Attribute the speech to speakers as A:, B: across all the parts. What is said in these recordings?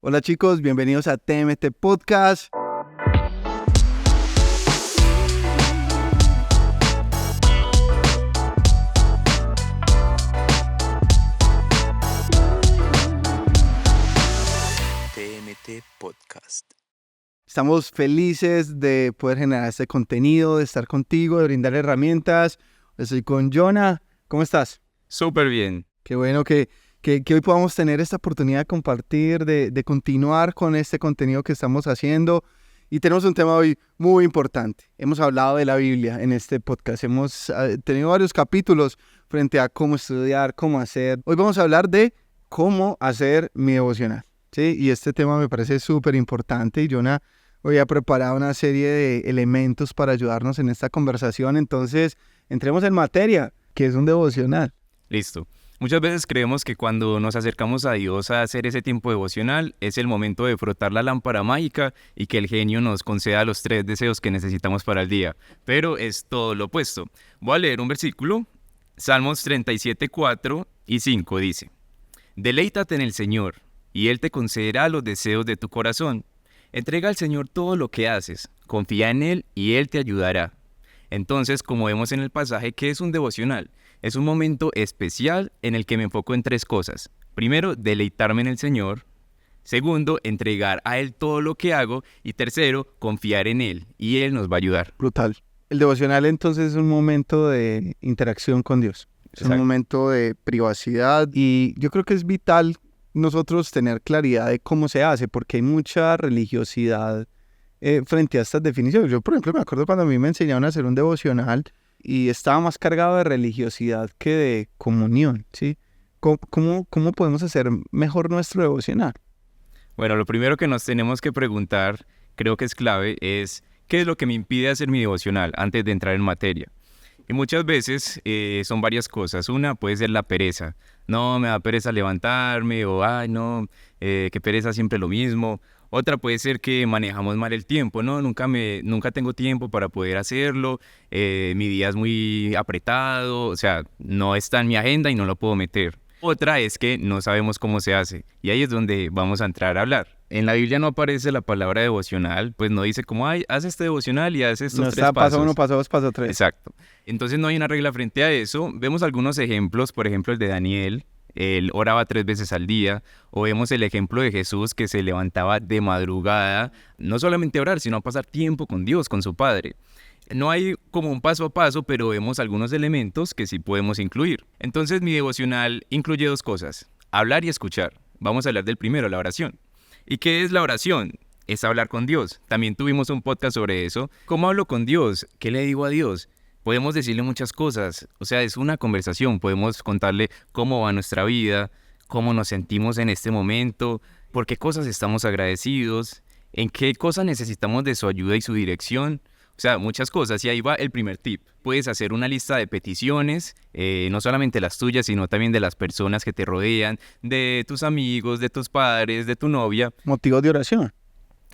A: Hola chicos, bienvenidos a TMT Podcast.
B: TMT Podcast.
A: Estamos felices de poder generar este contenido, de estar contigo, de brindar herramientas. Estoy con Jonah. ¿Cómo estás?
C: Súper bien.
A: Qué bueno que hoy podamos tener esta oportunidad de compartir, de continuar con este contenido que estamos haciendo. Y tenemos un tema hoy muy importante. Hemos hablado de la Biblia en este podcast. Hemos tenido varios capítulos frente a cómo estudiar, cómo hacer. Hoy vamos a hablar de cómo hacer mi devocional, ¿sí? Y este tema me parece súper importante. Y Jonah hoy ha preparado una serie de elementos para ayudarnos en esta conversación. Entonces, entremos en materia, que es un devocional.
C: Listo. Muchas veces creemos que cuando nos acercamos a Dios a hacer ese tiempo devocional es el momento de frotar la lámpara mágica y que el genio nos conceda los 3 deseos que necesitamos para el día. Pero es todo lo opuesto. Voy a leer un versículo. Salmos 37, 4 y 5 dice: Deleítate en el Señor, y Él te concederá los deseos de tu corazón. Entrega al Señor todo lo que haces, confía en Él y Él te ayudará. Entonces, como vemos en el pasaje, ¿qué es un devocional? Es un momento especial en el que me enfoco en 3 cosas. Primero, deleitarme en el Señor. Segundo, entregar a Él todo lo que hago. Y tercero, confiar en Él y Él nos va a ayudar.
A: Brutal. El devocional entonces es un momento de interacción con Dios. Es un momento de privacidad y yo creo que es vital nosotros tener claridad de cómo se hace, porque hay mucha religiosidad frente a estas definiciones. Yo, por ejemplo, me acuerdo cuando a mí me enseñaron a hacer un devocional y estaba más cargado de religiosidad que de comunión, ¿sí? ¿Cómo podemos hacer mejor nuestro devocional?
C: Bueno, lo primero que nos tenemos que preguntar, creo que es clave, es ¿qué es lo que me impide hacer mi devocional antes de entrar en materia? Y muchas veces son varias cosas. Una puede ser la pereza. No, me da pereza levantarme, o ay, no, qué pereza, siempre lo mismo. Otra puede ser que manejamos mal el tiempo, ¿no? Nunca tengo tiempo para poder hacerlo, mi día es muy apretado, o sea, no está en mi agenda y no lo puedo meter. Otra es que no sabemos cómo se hace, y ahí es donde vamos a entrar a hablar. En la Biblia no aparece la palabra devocional, pues no dice como, ay, haz este devocional y haz estos 3 pasos.
A: Paso 1, paso 2, paso 3.
C: Exacto. Entonces no hay una regla frente a eso. Vemos algunos ejemplos, por ejemplo el de Daniel. Él oraba 3 veces al día, o vemos el ejemplo de Jesús que se levantaba de madrugada, no solamente a orar, sino a pasar tiempo con Dios, con su Padre. No hay como un paso a paso, pero vemos algunos elementos que sí podemos incluir. Entonces mi devocional incluye 2 cosas, hablar y escuchar. Vamos a hablar del primero, la oración. ¿Y qué es la oración? Es hablar con Dios. También tuvimos un podcast sobre eso. ¿Cómo hablo con Dios? ¿Qué le digo a Dios? Podemos decirle muchas cosas, o sea, es una conversación, podemos contarle cómo va nuestra vida, cómo nos sentimos en este momento, por qué cosas estamos agradecidos, en qué cosas necesitamos de su ayuda y su dirección, o sea, muchas cosas. Y ahí va el primer tip. Puedes hacer una lista de peticiones, no solamente las tuyas, sino también de las personas que te rodean, de tus amigos, de tus padres, de tu novia.
A: Motivos de oración.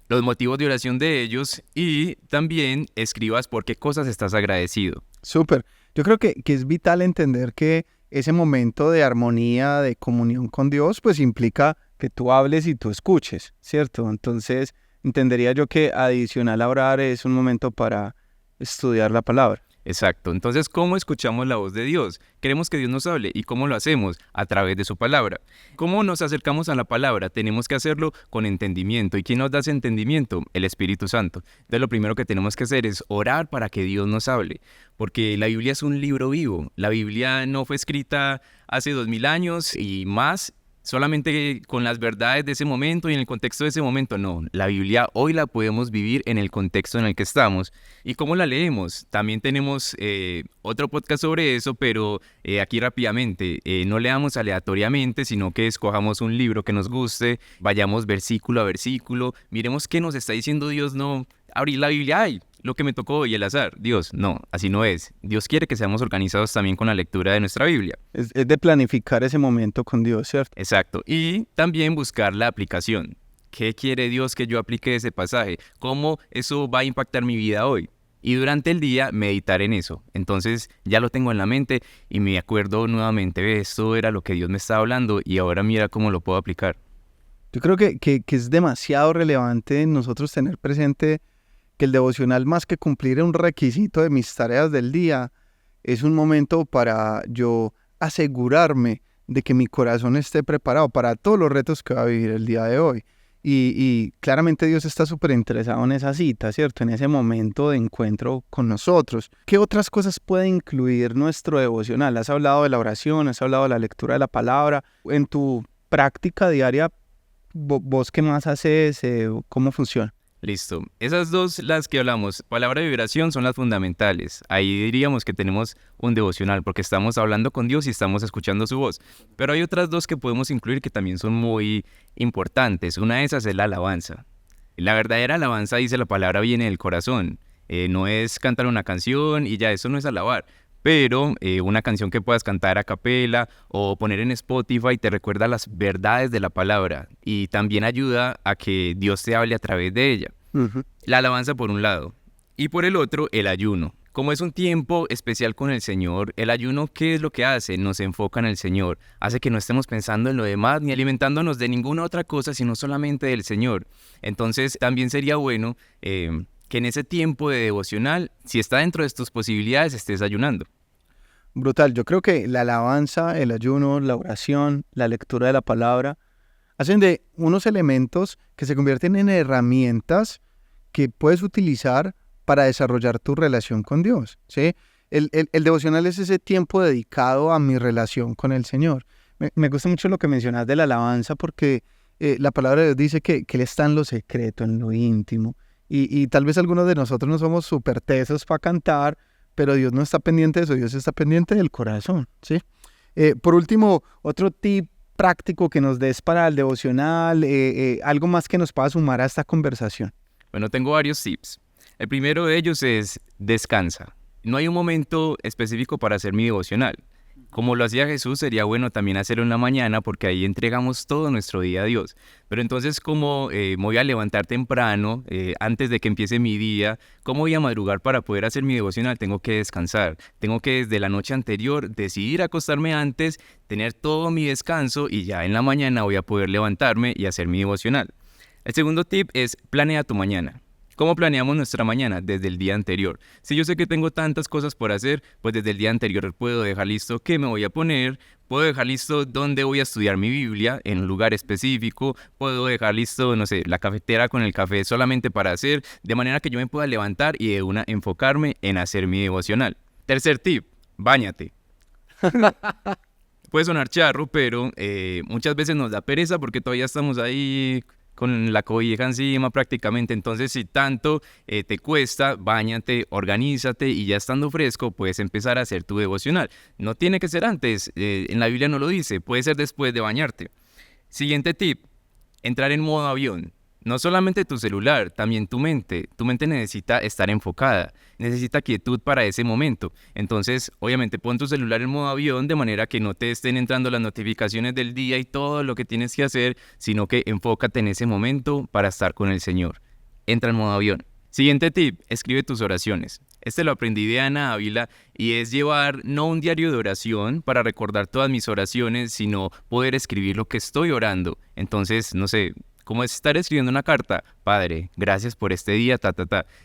C: Los motivos de oración de ellos, y también escribas por qué cosas estás agradecido.
A: Súper. Yo creo que es vital entender que ese momento de armonía, de comunión con Dios, pues implica que tú hables y tú escuches, ¿cierto? Entonces, entendería yo que adicional a orar es un momento para estudiar la palabra.
C: Exacto. Entonces, ¿cómo escuchamos la voz de Dios? Queremos que Dios nos hable. ¿Y cómo lo hacemos? A través de su palabra. ¿Cómo nos acercamos a la palabra? Tenemos que hacerlo con entendimiento. ¿Y quién nos da ese entendimiento? El Espíritu Santo. Entonces, lo primero que tenemos que hacer es orar para que Dios nos hable. Porque la Biblia es un libro vivo. La Biblia no fue escrita hace 2000 años y más, solamente con las verdades de ese momento y en el contexto de ese momento. No, la Biblia hoy la podemos vivir en el contexto en el que estamos. ¿Y cómo la leemos? También tenemos otro podcast sobre eso, pero aquí rápidamente, no leamos aleatoriamente, sino que escojamos un libro que nos guste, vayamos versículo a versículo, miremos qué nos está diciendo Dios, no abrir la Biblia, ay, lo que me tocó hoy, el azar. Dios, no, así no es. Dios quiere que seamos organizados también con la lectura de nuestra Biblia.
A: Es de planificar ese momento con Dios, ¿cierto?
C: Exacto. Y también buscar la aplicación. ¿Qué quiere Dios que yo aplique de ese pasaje? ¿Cómo eso va a impactar mi vida hoy? Y durante el día meditar en eso. Entonces ya lo tengo en la mente y me acuerdo nuevamente, esto era lo que Dios me estaba hablando y ahora mira cómo lo puedo aplicar.
A: Yo creo que es demasiado relevante nosotros tener presente que el devocional, más que cumplir un requisito de mis tareas del día, es un momento para yo asegurarme de que mi corazón esté preparado para todos los retos que va a vivir el día de hoy. Y claramente Dios está súper interesado en esa cita, ¿cierto? En ese momento de encuentro con nosotros. ¿Qué otras cosas puede incluir nuestro devocional? Has hablado de la oración, has hablado de la lectura de la palabra. En tu práctica diaria, ¿vos qué más haces? ¿Cómo funciona?
C: Listo. Esas dos, las que hablamos, palabra y vibración, son las fundamentales. Ahí diríamos que tenemos un devocional, porque estamos hablando con Dios y estamos escuchando su voz. Pero hay otras dos que podemos incluir que también son muy importantes. Una de esas es la alabanza. La verdadera alabanza, dice la palabra, viene del corazón. No es cantar una canción y ya, eso no es alabar. Pero una canción que puedas cantar a capela o poner en Spotify te recuerda las verdades de la palabra y también ayuda a que Dios te hable a través de ella. La alabanza por un lado y por el otro el ayuno. Como es un tiempo especial con el Señor, el ayuno, ¿qué es lo que hace? Nos enfoca en el Señor, hace que no estemos pensando en lo demás ni alimentándonos de ninguna otra cosa, sino solamente del Señor. Entonces también sería bueno que en ese tiempo de devocional, si está dentro de tus posibilidades, estés ayunando.
A: Brutal. Yo creo que la alabanza, el ayuno, la oración, la lectura de la palabra, hacen de unos elementos que se convierten en herramientas que puedes utilizar para desarrollar tu relación con Dios, ¿sí? El devocional es ese tiempo dedicado a mi relación con el Señor. Me gusta mucho lo que mencionas de la alabanza porque la palabra de Dios dice que Él está en lo secreto, en lo íntimo. Y tal vez algunos de nosotros no somos súper tesos para cantar, pero Dios no está pendiente de eso, Dios está pendiente del corazón, ¿sí? Por último, otro tip práctico que nos des para el devocional, algo más que nos pueda sumar a esta conversación.
C: Bueno, tengo varios tips. El primero de ellos es descansa. No hay un momento específico para hacer mi devocional. Como lo hacía Jesús, sería bueno también hacerlo en la mañana porque ahí entregamos todo nuestro día a Dios. Pero entonces, ¿cómo me voy a levantar temprano, antes de que empiece mi día? ¿Cómo voy a madrugar para poder hacer mi devocional? Tengo que descansar. Tengo que desde la noche anterior decidir acostarme antes, tener todo mi descanso y ya en la mañana voy a poder levantarme y hacer mi devocional. El segundo tip es planea tu mañana. ¿Cómo planeamos nuestra mañana? Desde el día anterior. Si yo sé que tengo tantas cosas por hacer, pues desde el día anterior puedo dejar listo qué me voy a poner, puedo dejar listo dónde voy a estudiar mi Biblia, en un lugar específico, puedo dejar listo, no sé, la cafetera con el café solamente para hacer, de manera que yo me pueda levantar y de una enfocarme en hacer mi devocional. Tercer tip, báñate. Puede sonar charro, pero muchas veces nos da pereza porque todavía estamos ahí con la cobija encima prácticamente. Entonces, si tanto te cuesta, báñate, organízate y ya estando fresco puedes empezar a hacer tu devocional. No tiene que ser antes, en la Biblia no lo dice, puede ser después de bañarte. Siguiente tip, entrar en modo avión. No solamente tu celular, también tu mente. Tu mente necesita estar enfocada, necesita quietud para ese momento. Entonces, obviamente, pon tu celular en modo avión de manera que no te estén entrando las notificaciones del día y todo lo que tienes que hacer, sino que enfócate en ese momento para estar con el Señor. Entra en modo avión. Siguiente tip, escribe tus oraciones. Este lo aprendí de Ana Ávila y es llevar no un diario de oración para recordar todas mis oraciones, sino poder escribir lo que estoy orando. Entonces, no sé, como es estar escribiendo una carta, Padre, gracias por este día,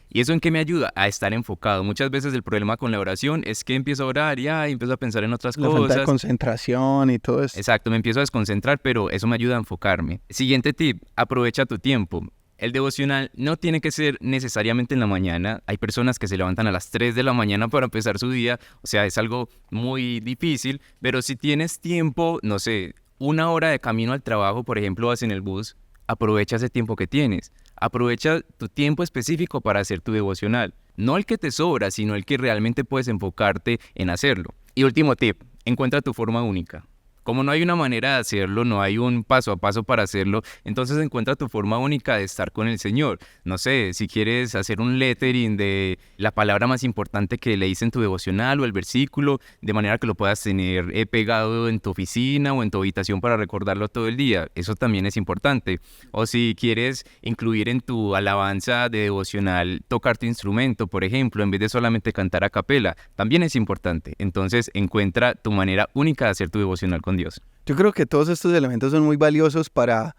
C: ¿Y eso en qué me ayuda? A estar enfocado. Muchas veces el problema con la oración es que empiezo a orar y empiezo a pensar en otras cosas.
A: La falta de concentración y todo eso.
C: Exacto, me empiezo a desconcentrar, pero eso me ayuda a enfocarme. Siguiente tip, aprovecha tu tiempo. El devocional no tiene que ser necesariamente en la mañana. Hay personas que se levantan a las 3 de la mañana para empezar su día. O sea, es algo muy difícil, pero si tienes tiempo, no sé, 1 hora de camino al trabajo, por ejemplo, vas en el bus, aprovecha ese tiempo que tienes. Aprovecha tu tiempo específico para hacer tu devocional. No el que te sobra, sino el que realmente puedes enfocarte en hacerlo. Y último tip, encuentra tu forma única. Como no hay una manera de hacerlo, no hay un paso a paso para hacerlo, entonces encuentra tu forma única de estar con el Señor. No sé, si quieres hacer un lettering de la palabra más importante que leíste en tu devocional o el versículo, de manera que lo puedas tener pegado en tu oficina o en tu habitación para recordarlo todo el día. Eso también es importante. O si quieres incluir en tu alabanza de devocional tocar tu instrumento, por ejemplo, en vez de solamente cantar a capela, también es importante. Entonces encuentra tu manera única de hacer tu devocional con Dios.
A: Yo creo que todos estos elementos son muy valiosos para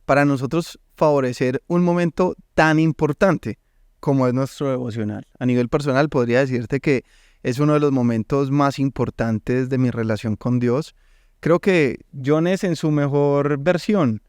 A: para nosotros favorecer un momento tan importante como es nuestro devocional. A nivel personal podría decirte que es uno de los momentos más importantes de mi relación con Dios. Creo que Jones en su mejor versión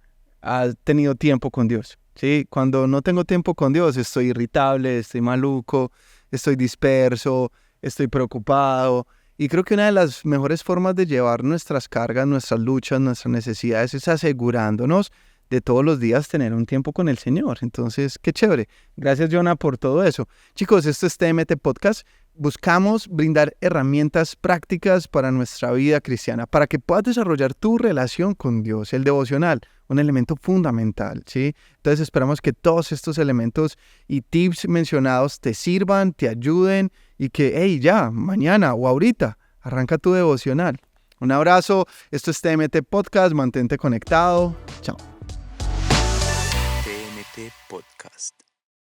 A: ha tenido tiempo con Dios. ¿Sí? Cuando no tengo tiempo con Dios estoy irritable, estoy maluco, estoy disperso, estoy preocupado. Y creo que una de las mejores formas de llevar nuestras cargas, nuestras luchas, nuestras necesidades es asegurándonos de todos los días tener un tiempo con el Señor. Entonces, qué chévere. Gracias, Jonah, por todo eso. Chicos, esto es TMT Podcast. Buscamos brindar herramientas prácticas para nuestra vida cristiana, para que puedas desarrollar tu relación con Dios, el devocional, un elemento fundamental, ¿sí? Entonces esperamos que todos estos elementos y tips mencionados te sirvan, te ayuden y que, hey, ya, mañana o ahorita, arranca tu devocional. Un abrazo, esto es TMT Podcast, mantente conectado, chao.
B: TMT Podcast.